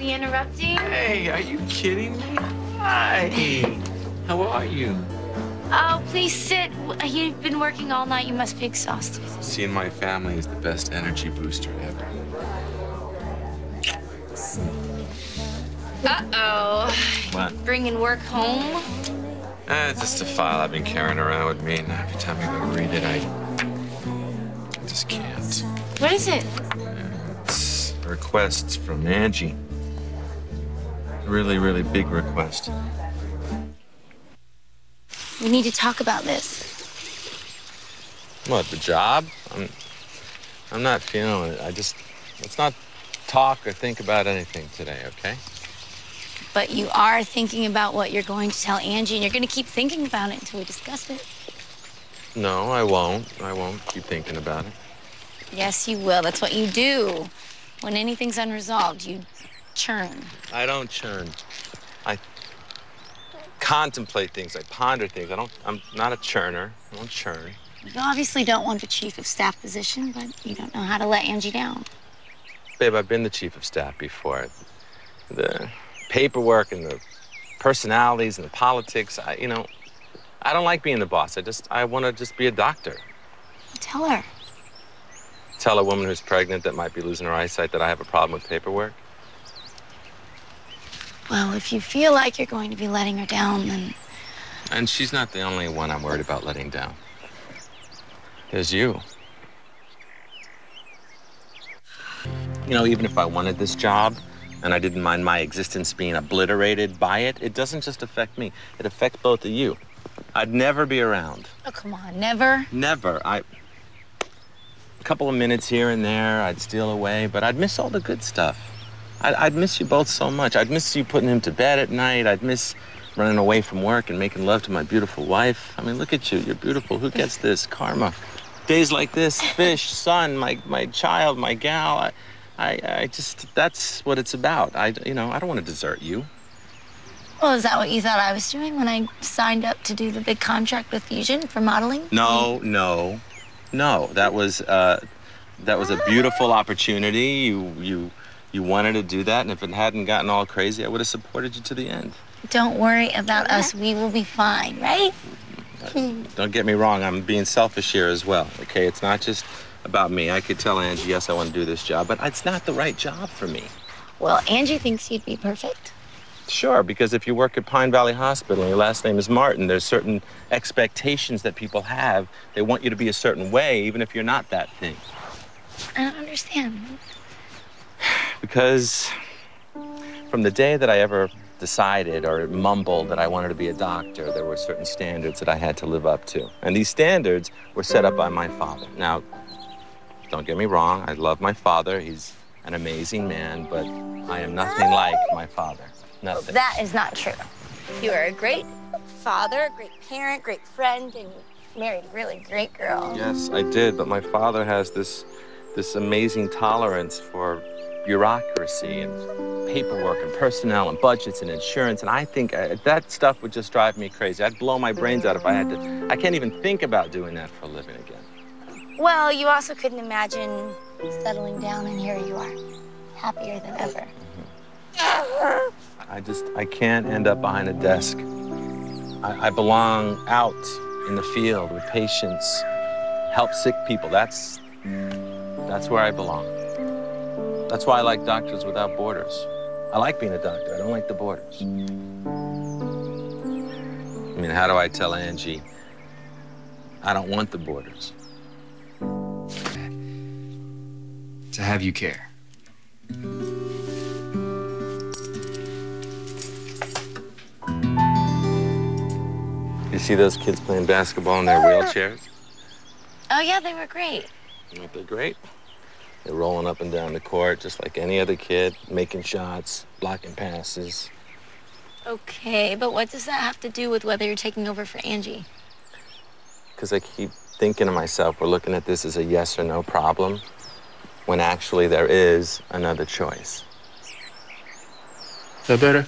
be interrupting. Hey, are you kidding me? Hi. How are you? Oh, please sit. You've been working all night. You must be exhausted. Seeing my family is the best energy booster ever. Uh-oh. What? Bringing work home? It's just a file I've been carrying around with me, and every time I go to read it, I just can't. What is it? It's requests from Angie. Really, really big request. We need to talk about this. What, the job? I'm not feeling it. Let's not talk or think about anything today, okay? But you are thinking about what you're going to tell Angie, and you're going to keep thinking about it until we discuss it. No, I won't. I won't keep thinking about it. Yes, you will. That's what you do. When anything's unresolved, you churn. I don't churn. I contemplate things. I ponder things. I'm not a churner. I don't churn. You obviously don't want the chief of staff position, but you don't know how to let Angie down. Babe, I've been the chief of staff before. The paperwork and the personalities and the politics, I don't like being the boss. I want to just be a doctor. Tell her. Tell a woman who's pregnant that might be losing her eyesight that I have a problem with paperwork? Well, if you feel like you're going to be letting her down, then... And she's not the only one I'm worried about letting down. There's you. Even if I wanted this job and I didn't mind my existence being obliterated by it, it doesn't just affect me. It affects both of you. I'd never be around. Oh, come on, never? Never. A couple of minutes here and there, I'd steal away, but I'd miss all the good stuff. I'd miss you both so much. I'd miss you putting him to bed at night. I'd miss running away from work and making love to my beautiful wife. I mean, look at you. You're beautiful. Who gets this? Karma. Days like this, fish, sun, my child, my gal. I just, that's what it's about. I don't want to desert you. Well, is that what you thought I was doing when I signed up to do the big contract with Fusion for modeling? No. That was a beautiful opportunity. You wanted to do that, and if it hadn't gotten all crazy, I would have supported you to the end. Don't worry about us. We will be fine, right? Don't get me wrong. I'm being selfish here as well, okay? It's not just about me. I could tell Angie, yes, I want to do this job, but it's not the right job for me. Well, Angie thinks you'd be perfect. Sure, because if you work at Pine Valley Hospital and your last name is Martin, there's certain expectations that people have. They want you to be a certain way, even if you're not that thing. I don't understand. Because from the day that I ever decided or mumbled that I wanted to be a doctor, there were certain standards that I had to live up to. And these standards were set up by my father. Now, don't get me wrong, I love my father. He's an amazing man, but I am nothing like my father. Nothing. That is not true. You are a great father, a great parent, great friend, and you married a really great girl. Yes, I did, but my father has this amazing tolerance for bureaucracy and paperwork and personnel and budgets and insurance, and I think that stuff would just drive me crazy. I'd blow my brains out if I had to. I can't even think about doing that for a living again. Well, you also couldn't imagine settling down, and here you are, happier than ever. I can't end up behind a desk. I belong out in the field with patients, help sick people. That's where I belong. That's why I like Doctors Without Borders. I like being a doctor. I don't like the borders. I mean, how do I tell Angie I don't want the borders? To have you care. You see those kids playing basketball in their wheelchairs? Oh, yeah, they were great. Aren't they great? They're rolling up and down the court just like any other kid, making shots, blocking passes. Okay, but what does that have to do with whether you're taking over for Angie? Because I keep thinking to myself, we're looking at this as a yes or no problem, when actually there is another choice. Is that better?